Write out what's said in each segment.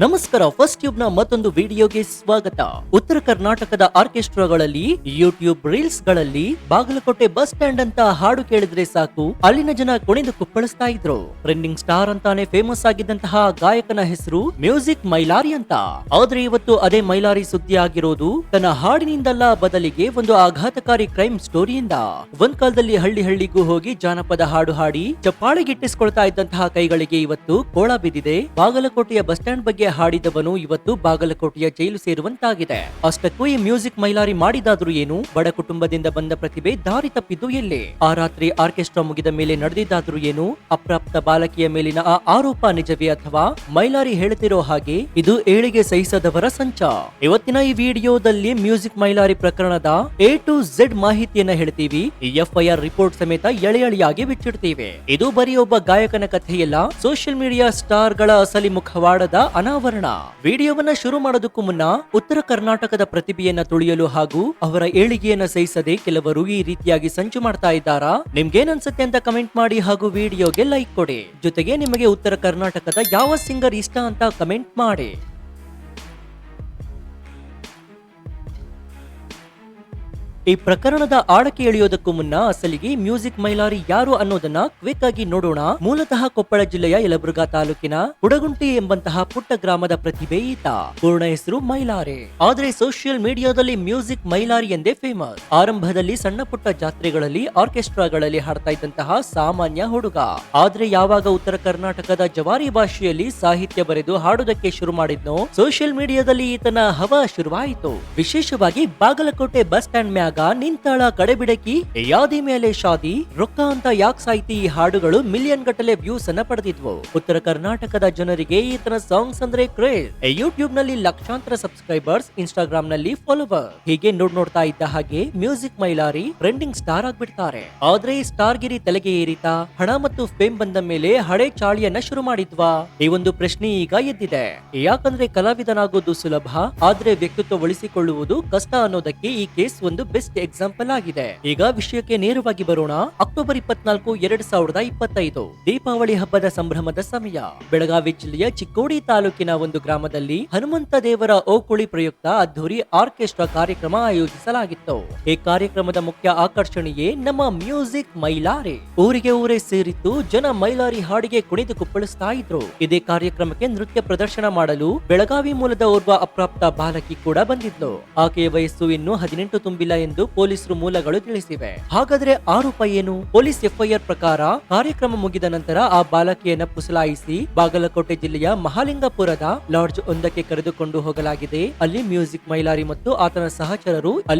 ನಮಸ್ಕಾರ. First tube ನ ಮತ್ತೊಂದು ವಿಡಿಯೋಗೆ ಸ್ವಾಗತ. ಉತ್ತರ ಕರ್ನಾಟಕದ ಆರ್ಕೆಸ್ಟ್ರಾಗಳಲ್ಲಿ, ಯೂಟ್ಯೂಬ್ ರೀಲ್ಸ್ ಗಳಲ್ಲಿ ಬಾಗಲಕೋಟೆ ಬಸ್ ಸ್ಟ್ಯಾಂಡ್ ಅಂತ ಹಾಡು ಕೇಳಿದ್ರೆ ಸಾಕು ಅಲ್ಲಿನ ಜನ ಕುಣಿದು ಕುಪ್ಪಳಿಸ್ತಾ ಇದ್ರು. ಟ್ರೆಂಡಿಂಗ್ ಸ್ಟಾರ್ ಅಂತಾನೆ ಫೇಮಸ್ ಆಗಿದ್ದಂತಹ ಗಾಯಕನ ಹೆಸರು ಮ್ಯೂಸಿಕ್ ಮೈಲಾರಿ ಅಂತ. ಆದ್ರೆ ಇವತ್ತು ಅದೇ ಮೈಲಾರಿ ಸುದ್ದಿ ಆಗಿರೋದು ತನ್ನ ಹಾಡಿನಿಂದಲ್ಲ, ಬದಲಿಗೆ ಒಂದು ಆಘಾತಕಾರಿ ಕ್ರೈಮ್ ಸ್ಟೋರಿಯಿಂದ. ಒಂದ್ ಕಾಲದಲ್ಲಿ ಹಳ್ಳಿಗೂ ಹೋಗಿ ಜಾನಪದ ಹಾಡು ಹಾಡಿ ಚಪ್ಪಾಳೆಗಿಟ್ಟಿಸ್ಕೊಳ್ತಾ ಇದ್ದಂತಹ ಕೈಗಳಿಗೆ ಇವತ್ತು ಕೋಳ ಬಿದ್ದಿದೆ. ಬಾಗಲಕೋಟೆಯ ಬಸ್ ಸ್ಟ್ಯಾಂಡ್ ಬಗ್ಗೆ ಹಾಡಿದವನು ಇವತ್ತು ಬಾಗಲಕೋಟೆಯ ಜೈಲು ಸೇರುವಂತಾಗಿದೆ. ಅಷ್ಟಕ್ಕೂ ಈ ಮ್ಯೂಸಿಕ್ ಮೈಲಾರಿ ಮಾಡಿದಾದ್ರೂ ಏನು? ಬಡ ಕುಟುಂಬದಿಂದ ಬಂದ ಪ್ರತಿಭೆ ದಾರಿ ತಪ್ಪಿದ್ದು ಎಲ್ಲೇ? ಆ ರಾತ್ರಿ ಆರ್ಕೆಸ್ಟ್ರಾ ಮುಗಿದ ಮೇಲೆ ನಡೆದಿದ್ದಾದ್ರೂ ಏನು? ಅಪ್ರಾಪ್ತ ಬಾಲಕಿಯ ಮೇಲಿನ ಆ ಆರೋಪ ನಿಜವೇ, ಅಥವಾ ಮೈಲಾರಿ ಹೇಳ್ತಿರೋ ಹಾಗೆ ಇದು ಏಳಿಗೆ ಸಹಿಸದವರ ಸಂಚ? ಇವತ್ತಿನ ಈ ವಿಡಿಯೋದಲ್ಲಿ ಮ್ಯೂಸಿಕ್ ಮೈಲಾರಿ ಪ್ರಕರಣದ A to Z ಮಾಹಿತಿಯನ್ನ ಹೇಳ್ತೀವಿ. FIR ರಿಪೋರ್ಟ್ ಸಮೇತ ಎಳೆಯಾಗಿ ಬಿಚ್ಚಿಡ್ತೀವಿ. ಇದು ಬರೀ ಒಬ್ಬ ಗಾಯಕನ ಕಥೆಯಲ್ಲ, ಸೋಷಿಯಲ್ ಮೀಡಿಯಾ ಸ್ಟಾರ್ ಗಳ ಅಸಲಿ ಮುಖವಾಡದ ಅನಾವರಣ. ವಿಡಿಯೋವನ್ನ ಶುರು ಮಾಡೋದಕ್ಕೂ ಮುನ್ನ ಉತ್ತರ ಕರ್ನಾಟಕದ ಪ್ರತಿಭೆಯನ್ನ ತುಳಿಯಲು ಹಾಗೂ ಅವರ ಏಳಿಗೆಯನ್ನ ಸಹಿಸದೆ ಕೆಲವರು ಈ ರೀತಿಯಾಗಿ ಸಂಚು ಮಾಡ್ತಾ ಇದ್ದಾರಾ? ನಿಮ್ಗೇನನ್ಸುತ್ತೆ ಅಂತ ಕಮೆಂಟ್ ಮಾಡಿ ಹಾಗೂ ವಿಡಿಯೋಗೆ ಲೈಕ್ ಕೊಡಿ. ಜೊತೆಗೆ ನಿಮಗೆ ಉತ್ತರ ಕರ್ನಾಟಕದ ಯಾವ ಸಿಂಗರ್ ಇಷ್ಟ ಅಂತ ಕಮೆಂಟ್ ಮಾಡಿ. ಈ ಪ್ರಕರಣದ ಆಳಕ್ಕೆ ಇಳಿಯೋದಕ್ಕೂ ಮುನ್ನ ಅಸಲಿಗೆ ಮ್ಯೂಸಿಕ್ ಮೈಲಾರಿ ಯಾರು ಅನ್ನೋದನ್ನ ಕ್ವಿಕ್ ಆಗಿ ನೋಡೋಣ. ಮೂಲತಃ ಕೊಪ್ಪಳ ಜಿಲ್ಲೆಯ ಯಲಬುರ್ಗಾ ತಾಲೂಕಿನ ಕುಡಗುಂಟಿ ಎಂಬಂತಹ ಪುಟ್ಟ ಗ್ರಾಮದ ಪ್ರತಿಭೆ ಈತ. ಪೂರ್ಣ ಹೆಸರು ಮೈಲಾರಿ, ಆದ್ರೆ ಸೋಷಿಯಲ್ ಮೀಡಿಯಾದಲ್ಲಿ ಮ್ಯೂಸಿಕ್ ಮೈಲಾರಿ ಎಂದೇ ಫೇಮಸ್. ಆರಂಭದಲ್ಲಿ ಸಣ್ಣ ಪುಟ್ಟ ಜಾತ್ರೆಗಳಲ್ಲಿ, ಆರ್ಕೆಸ್ಟ್ರಾಗಳಲ್ಲಿ ಹಾಡ್ತಾ ಇದ್ದಂತಹ ಸಾಮಾನ್ಯ ಹುಡುಗ. ಆದ್ರೆ ಯಾವಾಗ ಉತ್ತರ ಕರ್ನಾಟಕದ ಜವಾರಿ ಭಾಷೆಯಲ್ಲಿ ಸಾಹಿತ್ಯ ಬರೆದು ಹಾಡುವುದಕ್ಕೆ ಶುರು ಮಾಡಿದ್ನೋ, ಸೋಷಿಯಲ್ ಮೀಡಿಯಾದಲ್ಲಿ ಈತನ ಹವಾ ಶುರುವಾಯಿತು. ವಿಶೇಷವಾಗಿ ಬಾಗಲಕೋಟೆ ಬಸ್ ಸ್ಟ್ಯಾಂಡ್ ಮ್ಯಾಗ ನಿಂತಾಳ ಕಡೆಬಿಡಕಿ, ಯಾದಿ ಮೇಲೆ ಶಾದಿ, ರೊಕ್ಕ ಅಂತ ಯಾಕ್ ಸಾಯ್ತಿ ಈ ಹಾಡುಗಳು ಮಿಲಿಯನ್ ಗಟ್ಟಲೆ ವ್ಯೂಸ್ ಅನ್ನ ಪಡೆದಿದ್ವು. ಉತ್ತರ ಕರ್ನಾಟಕದ ಜನರಿಗೆ ಈತನ ಸಾಂಗ್ಸ್ ಅಂದ್ರೆ ಕ್ರೇಜ್. ಯೂಟ್ಯೂಬ್ ನಲ್ಲಿ ಲಕ್ಷಾಂತರ ಸಬ್ಸ್ಕ್ರೈಬರ್ಸ್, ಇನ್ಸ್ಟಾಗ್ರಾಮ್ ನಲ್ಲಿ ಫಾಲೋವರ್. ಹೀಗೆ ನೋಡ್ತಾ ಇದ್ದ ಹಾಗೆ ಮ್ಯೂಸಿಕ್ ಮೈಲಾರಿ ಟ್ರೆಂಡಿಂಗ್ ಸ್ಟಾರ್ ಆಗ್ಬಿಡ್ತಾರೆ. ಆದ್ರೆ ಈ ಸ್ಟಾರ್ ಗಿರಿ ತಲೆಗೆ ಏರಿತಾ ಹಣ ಮತ್ತು ಫೇಮ್ ಬಂದ ಮೇಲೆ ಹಳೆ ಚಾಳಿಯನ್ನ ಶುರು ಮಾಡಿದ್ವಾ? ಈ ಒಂದು ಪ್ರಶ್ನೆ ಈಗ ಎದ್ದಿದೆ. ಯಾಕಂದ್ರೆ ಕಲಾವಿದನಾಗೋದು ಸುಲಭ, ಆದ್ರೆ ವ್ಯಕ್ತಿತ್ವ ಉಳಿಸಿಕೊಳ್ಳುವುದು ಕಷ್ಟ ಅನ್ನೋದಕ್ಕೆ ಈ ಕೇಸ್ ಒಂದು ಬೆಸ್ಟ್ ಎಕ್ಸಾಂಪಲ್ ಆಗಿದೆ. ಈಗ ವಿಷಯಕ್ಕೆ ನೇರವಾಗಿ ಬರೋಣ. ಅಕ್ಟೋಬರ್ 24, 2025 ದೀಪಾವಳಿ ಹಬ್ಬದ ಸಂಭ್ರಮದ ಸಮಯ. ಬೆಳಗಾವಿ ಜಿಲ್ಲೆಯ ಚಿಕ್ಕೋಡಿ ತಾಲೂಕಿನ ಒಂದು ಗ್ರಾಮದಲ್ಲಿ ಹನುಮಂತ ದೇವರ ಓಕುಳಿ ಪ್ರಯುಕ್ತ ಅದ್ದೂರಿ ಆರ್ಕೆಸ್ಟ್ರಾ ಕಾರ್ಯಕ್ರಮ ಆಯೋಜಿಸಲಾಗಿತ್ತು. ಈ ಕಾರ್ಯಕ್ರಮದ ಮುಖ್ಯ ಆಕರ್ಷಣೆಯೇ ನಮ್ಮ ಮ್ಯೂಸಿಕ್ ಮೈಲಾರಿ. ಊರಿಗೆ ಊರೇ ಸೇರಿತ್ತು ಜನ ಮೈಲಾರಿ ಹಾಡಿಗೆ ಕುಣಿದು ಕುಪ್ಪಳಿಸ್ತಾ ಇದ್ರು. ಇದೇ ಕಾರ್ಯಕ್ರಮಕ್ಕೆ ನೃತ್ಯ ಪ್ರದರ್ಶನ ಮಾಡಲು ಬೆಳಗಾವಿ ಮೂಲದ ಓರ್ವ ಅಪ್ರಾಪ್ತ ಬಾಲಕಿ ಕೂಡ ಬಂದಿದ್ಲು. ಆಕೆಯ ವಯಸ್ಸು ಇನ್ನೂ 18 ತುಂಬಿಲ್ಲ ಎಂದು ಪೊಲೀಸರು ಮೂಲಗಳು ತಿಳಿಸಿವೆ. ಹಾಗಾದ್ರೆ ಆರೋಪ ಏನು? ಪೊಲೀಸ್ FIR ಪ್ರಕಾರ ಕಾರ್ಯಕ್ರಮ ಮುಗಿದ ನಂತರ ಆ ಬಾಲಕಿಯನ್ನ ಪುಸಲಾಯಿಸಿ ಬಾಗಲಕೋಟೆ ಜಿಲ್ಲೆಯ ಮಹಾಲಿಂಗಪುರದ ಲಾಡ್ಜ್ ಒಂದಕ್ಕೆ ಕರೆದುಕೊಂಡು ಹೋಗಲಾಗಿದೆ. ಅಲ್ಲಿ ಮ್ಯೂಸಿಕ್ ಮೈಲಾರಿ ಮತ್ತು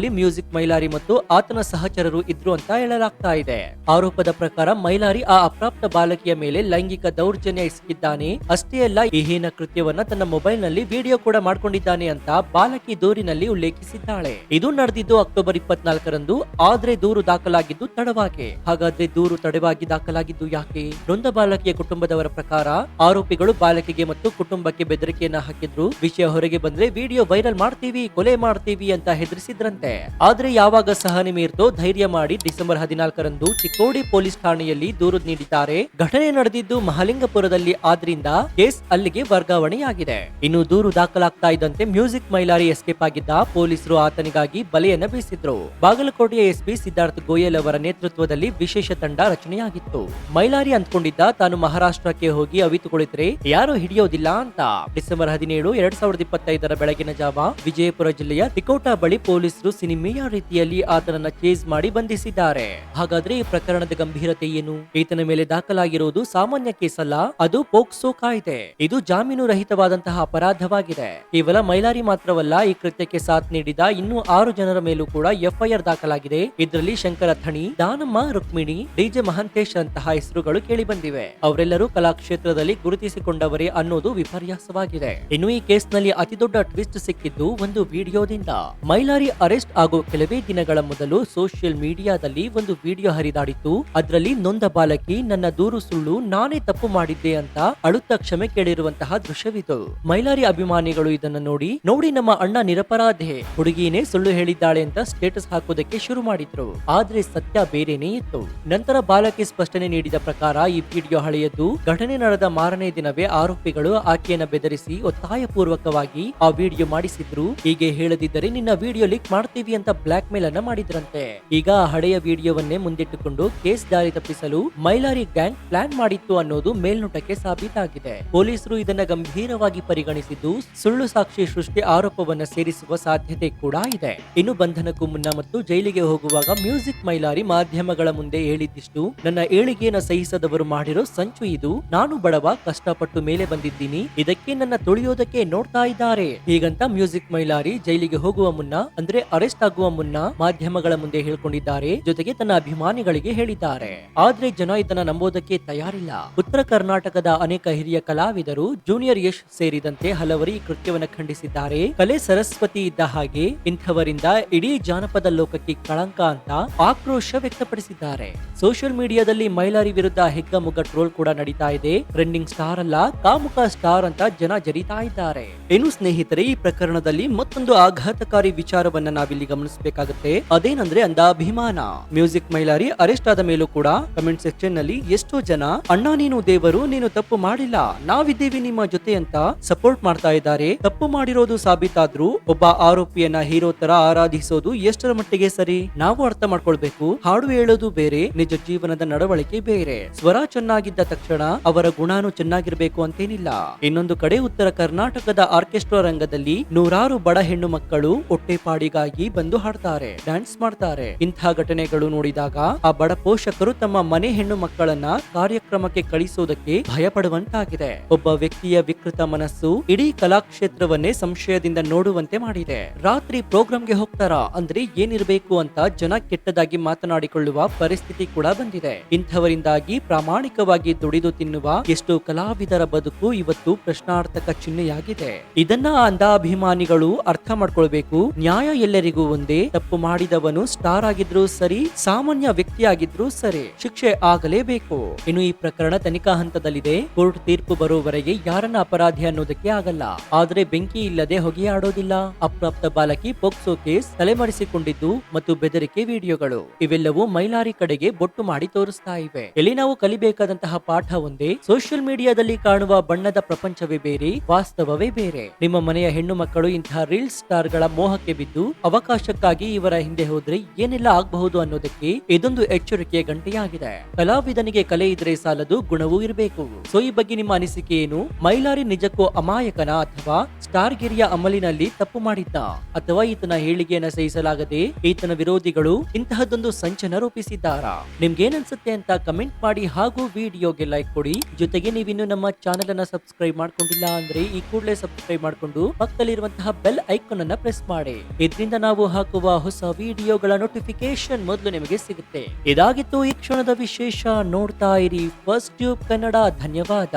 ಆತನ ಸಹಚರರು ಇದ್ರು ಅಂತ ಹೇಳಲಾಗ್ತಾ ಇದೆ. ಆರೋಪದ ಪ್ರಕಾರ ಮೈಲಾರಿ ಆ ಅಪ್ರಾಪ್ತ ಬಾಲಕಿಯ ಮೇಲೆ ಲೈಂಗಿಕ ದೌರ್ಜನ್ಯ ಎಸಗಿದ್ದಾನೆ. ಅಷ್ಟೇ ಅಲ್ಲ, ಈ ಹೀನ ಕೃತ್ಯವನ್ನ ತನ್ನ ಮೊಬೈಲ್ ನಲ್ಲಿ ವಿಡಿಯೋ ಕೂಡ ಮಾಡ್ಕೊಂಡಿದ್ದಾನೆ ಅಂತ ಬಾಲಕಿ ದೂರಿನಲ್ಲಿ ಉಲ್ಲೇಖಿಸಿದ್ದಾಳೆ. ಇದು ನಡೆದಿದ್ದು ಅಕ್ಟೋಬರ್ 24ರಂದು. ಆದ್ರೆ ದೂರು ದಾಖಲಾಗಿದ್ದು ತಡವಾಗಿ. ಹಾಗಾದ್ರೆ ದೂರು ತಡವಾಗಿ ದಾಖಲಾಗಿದ್ದು ಯಾಕೆ? ನೊಂದ ಬಾಲಕಿಯ ಕುಟುಂಬದವರ ಪ್ರಕಾರ ಆರೋಪಿಗಳು ಬಾಲಕಿಗೆ ಮತ್ತು ಕುಟುಂಬಕ್ಕೆ ಬೆದರಿಕೆಯನ್ನ ಹಾಕಿದ್ರು. ವಿಷಯ ಹೊರಗೆ ಬಂದ್ರೆ ವಿಡಿಯೋ ವೈರಲ್ ಮಾಡ್ತೀವಿ, ಕೊಲೆ ಮಾಡ್ತೀವಿ ಅಂತ ಹೆದರಿಸಿದ್ರಂತೆ. ಆದ್ರೆ ಯಾವಾಗ ಸಹನೆ ಮೀರ್ತೋ ಧೈರ್ಯ ಮಾಡಿ ಡಿಸೆಂಬರ್ 14ರಂದು ಚಿಕ್ಕೋಡಿ ಪೊಲೀಸ್ ಠಾಣೆಯಲ್ಲಿ ದೂರು ನೀಡಿದ್ದಾರೆ. ಘಟನೆ ನಡೆದಿದ್ದು ಮಹಾಲಿಂಗಪುರದಲ್ಲಿ, ಆದ್ರಿಂದ ಕೇಸ್ ಅಲ್ಲಿಗೆ ವರ್ಗಾವಣೆಯಾಗಿದೆ. ಇನ್ನು ದೂರು ದಾಖಲಾಗ್ತಾ ಇದ್ದಂತೆ ಮ್ಯೂಸಿಕ್ ಮೈಲಾರಿ ಎಸ್ಕೇಪ್ ಆಗಿದ್ದ. ಪೊಲೀಸರು ಆತನಿಗಾಗಿ ಬಲೆಯನ್ನ ಬೀಸಿದ್ರು. ಬಾಗಲಕೋಟೆಯ SP ಸಿದ್ಧಾರ್ಥ್ ಗೋಯಲ್ ಅವರ ನೇತೃತ್ವದಲ್ಲಿ ವಿಶೇಷ ತಂಡ ರಚನೆಯಾಗಿತ್ತು. ಮೈಲಾರಿ ಅಂದ್ಕೊಂಡಿದ್ದ ತಾನು ಮಹಾರಾಷ್ಟ್ರಕ್ಕೆ ಹೋಗಿ ಅವಿತು ಕುಳಿತರೆ ಯಾರು ಹಿಡಿಯೋದಿಲ್ಲ ಅಂತ. ಡಿಸೆಂಬರ್ 17, 2025 ಬೆಳಗಿನ ಜಾವ ವಿಜಯಪುರ ಜಿಲ್ಲೆಯ ತಿಕೋಟಾ ಬಳಿ ಪೊಲೀಸರು ಸಿನಿಮೆಯ ರೀತಿಯಲ್ಲಿ ಆತನನ್ನ ಚೇಸ್ ಮಾಡಿ ಬಂಧಿಸಿದ್ದಾರೆ. ಹಾಗಾದ್ರೆ ಈ ಪ್ರಕರಣದ ಗಂಭೀರತೆ ಏನು? ಈತನ ಮೇಲೆ ದಾಖಲಾಗಿರುವುದು ಸಾಮಾನ್ಯ ಕೇಸ್ ಅಲ್ಲ, ಅದು ಪೋಕ್ಸೋ ಕಾಯ್ದೆ. ಇದು ಜಾಮೀನು ರಹಿತವಾದಂತಹ ಅಪರಾಧವಾಗಿದೆ. ಕೇವಲ ಮೈಲಾರಿ ಮಾತ್ರವಲ್ಲ, ಈ ಕೃತ್ಯಕ್ಕೆ ಸಾಥ್ ನೀಡಿದ ಇನ್ನೂ 6 ಜನರ ಮೇಲೂ ಕೂಡ FIR ದಾಖಲಾಗಿದೆ. ಇದರಲ್ಲಿ ಶಂಕರ ಥಣಿ, ದಾನಮ್ಮ ರುಕ್ಮಿಣಿ, DJ ಮಹಂತೇಶ್ ಅಂತಹ ಹೆಸರುಗಳು ಕೇಳಿ ಬಂದಿವೆ. ಅವರೆಲ್ಲರೂ ಕಲಾ ಕ್ಷೇತ್ರದಲ್ಲಿ ಗುರುತಿಸಿಕೊಂಡವರೇ ಅನ್ನೋದು ವಿಪರ್ಯಾಸವಾಗಿದೆ. ಇನ್ನು ಈ ಕೇಸ್ ನಲ್ಲಿ ಅತಿದೊಡ್ಡ ಟ್ವಿಸ್ಟ್ ಸಿಕ್ಕಿದ್ದು ಒಂದು ವಿಡಿಯೋದಿಂದ. ಮೈಲಾರಿ ಅರೆಸ್ಟ್ ಆಗೋ ಕೆಲವೇ ದಿನಗಳ ಮೊದಲು ಸೋಷಿಯಲ್ ಮೀಡಿಯಾದಲ್ಲಿ ಒಂದು ವಿಡಿಯೋ ಹರಿದಾಡಿತ್ತು. ಅದರಲ್ಲಿ ನೊಂದ ಬಾಲಕಿ ನನ್ನ ದೂರು ಸುಳ್ಳು, ನಾನೇ ತಪ್ಪು ಮಾಡಿದ್ದೆ ಅಂತ ಅಳುತ್ತಾ ಕ್ಷಮೆ ಕೇಳಿರುವಂತಹ ದೃಶ್ಯವಿತ್ತು. ಮೈಲಾರಿ ಅಭಿಮಾನಿಗಳು ಇದನ್ನ ನೋಡಿ ನಮ್ಮ ಅಣ್ಣ ನಿರಪರಾಧೆ, ಹುಡುಗಿನೇ ಸುಳ್ಳು ಹೇಳಿದ್ದಾಳೆ ಅಂತ ಸ್ಟೇಟಸ್ ಹಾಕೋದಕ್ಕೆ ಶುರು ಮಾಡಿದ್ರು. ಆದ್ರೆ ಸತ್ಯ ಬೇರೆನೇ ಇತ್ತು. ನಂತರ ಬಾಲಕಿ ಸ್ಪಷ್ಟನೆ ನೀಡಿದ ಪ್ರಕಾರ ಈ ವಿಡಿಯೋ ಹಳೆಯದ್ದು. ಘಟನೆ ನಡೆದ ಮಾರನೇ ದಿನವೇ ಆರೋಪಿಗಳು ಆಕೆಯನ್ನ ಬೆದರಿಸಿ ಒತ್ತಾಯಪೂರ್ವಕವಾಗಿ ಆ ವಿಡಿಯೋ ಮಾಡಿಸಿದ್ರು. ಹೀಗೆ ಹೇಳದಿದ್ದರೆ ನಿನ್ನ ವಿಡಿಯೋ ಲೀಕ್ ಮಾಡ್ತೀವಿ ಅಂತ ಬ್ಲಾಕ್ ಮೇಲ್ ಅನ್ನ ಮಾಡಿದ್ರಂತೆ. ಈಗ ಆ ಹಳೆಯ ವಿಡಿಯೋವನ್ನೇ ಮುಂದಿಟ್ಟುಕೊಂಡು ಕೇಸ್ ದಾರಿ ತಪ್ಪಿಸಲು ಮೈಲಾರಿ ಗ್ಯಾಂಗ್ ಪ್ಲಾನ್ ಮಾಡಿತ್ತು ಅನ್ನೋದು ಮೇಲ್ನೋಟಕ್ಕೆ ಸಾಬೀತಾಗಿದೆ. ಪೊಲೀಸರು ಇದನ್ನ ಗಂಭೀರವಾಗಿ ಪರಿಗಣಿಸಿದ್ದು ಸುಳ್ಳು ಸಾಕ್ಷಿ ಸೃಷ್ಟಿ ಆರೋಪವನ್ನ ಸೇರಿಸುವ ಸಾಧ್ಯತೆ ಕೂಡ ಇದೆ. ಇನ್ನು ಬಂಧನಕ್ಕೂ ಮುನ್ನ ಮತ್ತು ಜೈಲಿಗೆ ಹೋಗುವಾಗ ಮ್ಯೂಸಿಕ್ ಮೈಲಾರಿ ಮಾಧ್ಯಮಗಳ ಮುಂದೆ ಹೇಳಿದ್ದಿಷ್ಟು, ನನ್ನ ಏಳಿಗೆಯನ್ನು ಸಹಿಸದವರು ಮಾಡಿರೋ ಸಂಚು ಇದು. ನಾನು ಬಡವ, ಕಷ್ಟಪಟ್ಟು ಮೇಲೆ ಬಂದಿದ್ದೀನಿ, ಇದಕ್ಕೆ ನನ್ನ ತುಳಿಯೋದಕ್ಕೆ ನೋಡ್ತಾ ಇದ್ದಾರೆ. ಹೀಗಂತ ಮ್ಯೂಸಿಕ್ ಮೈಲಾರಿ ಜೈಲಿಗೆ ಹೋಗುವ ಮುನ್ನ ಅಂದ್ರೆ ಅರೆಸ್ಟ್ ಆಗುವ ಮುನ್ನ ಮಾಧ್ಯಮಗಳ ಮುಂದೆ ಹೇಳ್ಕೊಂಡಿದ್ದಾರೆ. ಜೊತೆಗೆ ತನ್ನ ಅಭಿಮಾನಿಗಳಿಗೆ ಹೇಳಿದ್ದಾರೆ. ಆದ್ರೆ ಜನ ಇದನ್ನ ನಂಬೋದಕ್ಕೆ ತಯಾರಿಲ್ಲ. ಉತ್ತರ ಕರ್ನಾಟಕದ ಅನೇಕ ಹಿರಿಯ ಕಲಾವಿದರು, ಜೂನಿಯರ್ ಯಶ್ ಸೇರಿದಂತೆ ಹಲವರು ಈ ಕೃತ್ಯವನ್ನ ಖಂಡಿಸಿದ್ದಾರೆ. ಕಲೆ ಸರಸ್ವತಿ ಇದ್ದ ಹಾಗೆ ಇಂಥವರಿಂದ ಇಡೀ ಜಾನಪದ ಲೋಕಕ್ಕೆ ಕಳಂಕ ಅಂತ ಆಕ್ರೋಶ ವ್ಯಕ್ತಪಡಿಸಿದ್ದಾರೆ. ಸೋಷಿಯಲ್ ಮೀಡಿಯಾದಲ್ಲಿ ಮೈಲಾರಿ ವಿರುದ್ಧ ಹೆಗ್ಗಮುಗ್ಗ ಟ್ರೋಲ್ ಕೂಡ ನಡೀತಾ ಇದೆ. ಟ್ರೆಂಡಿಂಗ್ ಸ್ಟಾರ್ ಅಲ್ಲ, ಕಾಮುಕ ಸ್ಟಾರ್ ಅಂತ ಜನ ಜರಿತಾ ಇದ್ದಾರೆ. ಇನ್ನು ಸ್ನೇಹಿತರೆ, ಈ ಪ್ರಕರಣದಲ್ಲಿ ಮತ್ತೊಂದು ಆಘಾತಕಾರಿ ವಿಚಾರವನ್ನ ನಾವಿಲ್ಲಿ ಗಮನಿಸಬೇಕಾಗುತ್ತೆ. ಅದೇನಂದ್ರೆ ಅಂಧಾಭಿಮಾನ. ಮ್ಯೂಸಿಕ್ ಮೈಲಾರಿ ಅರೆಸ್ಟ್ ಆದ ಮೇಲೂ ಕೂಡ ಕಮೆಂಟ್ ಸೆಕ್ಷನ್ ನಲ್ಲಿ ಎಷ್ಟೋ ಜನ ಅಣ್ಣ ನೀನು ದೇವರು, ನೀನು ತಪ್ಪು ಮಾಡಿಲ್ಲ, ನಾವಿದ್ದೀವಿ ನಿಮ್ಮ ಜೊತೆ ಅಂತ ಸಪೋರ್ಟ್ ಮಾಡ್ತಾ ಇದ್ದಾರೆ. ತಪ್ಪು ಮಾಡಿರೋದು ಸಾಬೀತಾದ್ರೂ ಒಬ್ಬ ಆರೋಪಿಯನ್ನ ಹೀರೋ ತರ ಆರಾಧಿಸೋದು ಎಷ್ಟರ ಮಟ್ಟಿಗೆ ಸರಿ? ನಾವು ಅರ್ಥ ಮಾಡ್ಕೊಳ್ಬೇಕು. ಹಾಡು ಹೇಳೋದು ಬೇರೆ, ನಿಜ ಜೀವನದ ನಡವಳಿಕೆ ಬೇರೆ. ಸ್ವರ ಚೆನ್ನಾಗಿದ್ದ ತಕ್ಷಣ ಅವರ ಗುಣಾನು ಚೆನ್ನಾಗಿರ್ಬೇಕು ಅಂತೇನಿಲ್ಲ. ಇನ್ನೊಂದು ಕಡೆ ಉತ್ತರ ಕರ್ನಾಟಕದ ಆರ್ಕೆಸ್ಟ್ರಾ ರಂಗದಲ್ಲಿ ನೂರಾರು ಬಡ ಹೆಣ್ಣು ಮಕ್ಕಳು ಹೊಟ್ಟೆಪಾಡಿಗಾಗಿ ಬಂದು ಹಾಡ್ತಾರೆ, ಡ್ಯಾನ್ಸ್ ಮಾಡ್ತಾರೆ. ಇಂಥ ಘಟನೆಗಳು ನೋಡಿದಾಗ ಆ ಬಡ ಪೋಷಕರು ತಮ್ಮ ಮನೆ ಹೆಣ್ಣು ಮಕ್ಕಳನ್ನ ಕಾರ್ಯಕ್ರಮಕ್ಕೆ ಕಳಿಸೋದಕ್ಕೆ ಭಯ ಪಡುವಂತಾಗಿದೆ. ಒಬ್ಬ ವ್ಯಕ್ತಿಯ ವಿಕೃತ ಮನಸ್ಸು ಇಡೀ ಕಲಾಕ್ಷೇತ್ರವನ್ನೇ ಸಂಶಯದಿಂದ ನೋಡುವಂತೆ ಮಾಡಿದೆ. ರಾತ್ರಿ ಪ್ರೋಗ್ರಾಂಗೆ ಹೋಗ್ತಾರಾ ಅಂದ್ರೆ ಏನಿರಬೇಕು ಅಂತ ಜನ ಕೆಟ್ಟದಾಗಿ ಮಾತನಾಡಿಕೊಳ್ಳುವ ಪರಿಸ್ಥಿತಿ ಕೂಡ ಬಂದಿದೆ. ಇಂಥವರಿಂದಾಗಿ ಪ್ರಾಮಾಣಿಕವಾಗಿ ದುಡಿದು ತಿನ್ನುವ ಎಷ್ಟೋ ಕಲಾವಿದರ ಬದುಕು ಇವತ್ತು ಪ್ರಶ್ನಾರ್ಥಕ ಚಿಹ್ನೆಯಾಗಿದೆ. ಇದನ್ನ ಅಂಧಾಭಿಮಾನಿಗಳು ಅರ್ಥ ಮಾಡ್ಕೊಳ್ಬೇಕು. ನ್ಯಾಯ ಎಲ್ಲರಿಗೂ ಒಂದೇ. ತಪ್ಪು ಮಾಡಿದವನು ಸ್ಟಾರ್ ಆಗಿದ್ರು ಸರಿ, ಸಾಮಾನ್ಯ ವ್ಯಕ್ತಿಯಾಗಿದ್ರು ಸರಿ, ಶಿಕ್ಷೆ ಆಗಲೇಬೇಕು. ಇನ್ನು ಈ ಪ್ರಕರಣ ತನಿಖಾ ಹಂತದಲ್ಲಿದೆ. ಕೋರ್ಟ್ ತೀರ್ಪು ಬರುವವರೆಗೆ ಯಾರನ್ನ ಅಪರಾಧಿ ಅನ್ನೋದಕ್ಕೆ ಆಗಲ್ಲ. ಆದ್ರೆ ಬೆಂಕಿ ಇಲ್ಲದೆ ಹೊಗೆಯಾಡೋದಿಲ್ಲ. ಅಪ್ರಾಪ್ತ ಬಾಲಕಿ ಪೋಕ್ಸೋ ಕೇಸ್, ತಲೆಮರೆಸಿಕೊಂಡಿದ್ದು ಮತ್ತು ಬೆದರಿಕೆ ವಿಡಿಯೋಗಳು ಇವೆಲ್ಲವೂ ಮೈಲಾರಿ ಕಡೆಗೆ ಬೊಟ್ಟು ಮಾಡಿ ತೋರಿಸ್ತಾ ಇವೆ. ಎಲ್ಲಿ ನಾವು ಕಲಿಬೇಕಾದಂತಹ ಪಾಠ ಒಂದೇ. ಸೋಷಿಯಲ್ ಮೀಡಿಯಾದಲ್ಲಿ ಕಾಣುವ ಬಣ್ಣದ ಪ್ರಪಂಚವೇ ಬೇರೆ, ವಾಸ್ತವವೇ ಬೇರೆ. ನಿಮ್ಮ ಮನೆಯ ಹೆಣ್ಣು ಮಕ್ಕಳು ಇಂತಹ ರೀಲ್ ಸ್ಟಾರ್ ಗಳ ಮೋಹಕ್ಕೆ ಬಿದ್ದು ಅವಕಾಶಕ್ಕಾಗಿ ಇವರ ಹಿಂದೆ ಹೋದ್ರೆ ಏನೆಲ್ಲ ಆಗಬಹುದು ಅನ್ನೋದಕ್ಕೆ ಇದೊಂದು ಎಚ್ಚರಿಕೆಯ ಗಂಟೆಯಾಗಿದೆ. ಕಲಾವಿದನಿಗೆ ಕಲೆ ಇದ್ರೆ ಸಾಲದು, ಗುಣವೂ ಇರಬೇಕು. ಸೊ ಈ ಬಗ್ಗೆ ನಿಮ್ಮ ಅನಿಸಿಕೆ ಏನು? ಮೈಲಾರಿ ನಿಜಕ್ಕೂ ಅಮಾಯಕನ ಅಥವಾ ಸ್ಟಾರ್ ಗಿರಿಯ ಅಮಲಿನಲ್ಲಿ ತಪ್ಪು ಮಾಡಿದ್ದ, ಅಥವಾ ಈತನ ಹೇಳಿಕೆಯನ್ನ ಸಹಿಸಲಾಗದೆ ಈತನ ವಿರೋಧಿಗಳು ಇಂತಹದೊಂದು ಸಂಚನ ರೂಪಿಸಿದ್ದಾರಾ? ನಿಮ್ಗೇನನ್ಸುತ್ತೆ ಅಂತ ಕಮೆಂಟ್ ಮಾಡಿ ಹಾಗೂ ವಿಡಿಯೋಗೆ ಲೈಕ್ ಕೊಡಿ. ಜೊತೆಗೆ ನೀವಿನ್ನು ನಮ್ಮ ಚಾನೆಲ್ ಅನ್ನ ಸಬ್ಸ್ಕ್ರೈಬ್ ಮಾಡ್ಕೊಂಡಿಲ್ಲ ಅಂದ್ರೆ ಈ ಕೂಡಲೇ ಸಬ್ಸ್ಕ್ರೈಬ್ ಮಾಡ್ಕೊಂಡು ಪಕ್ಕದಲ್ಲಿರುವಂತಹ ಬೆಲ್ ಐಕಾನ್ ಅನ್ನ ಪ್ರೆಸ್ ಮಾಡಿ. ಇದರಿಂದ ನಾವು ಹಾಕುವ ಹೊಸ ವಿಡಿಯೋಗಳ ನೋಟಿಫಿಕೇಶನ್ ಮೊದಲು ನಿಮಗೆ ಸಿಗುತ್ತೆ. ಇದಾಗಿತ್ತು ಈ ಕ್ಷಣದ ವಿಶೇಷ. ನೋಡ್ತಾ ಇರಿ ಫಸ್ಟ್ ಟ್ಯೂಬ್ ಕನ್ನಡ. ಧನ್ಯವಾದ.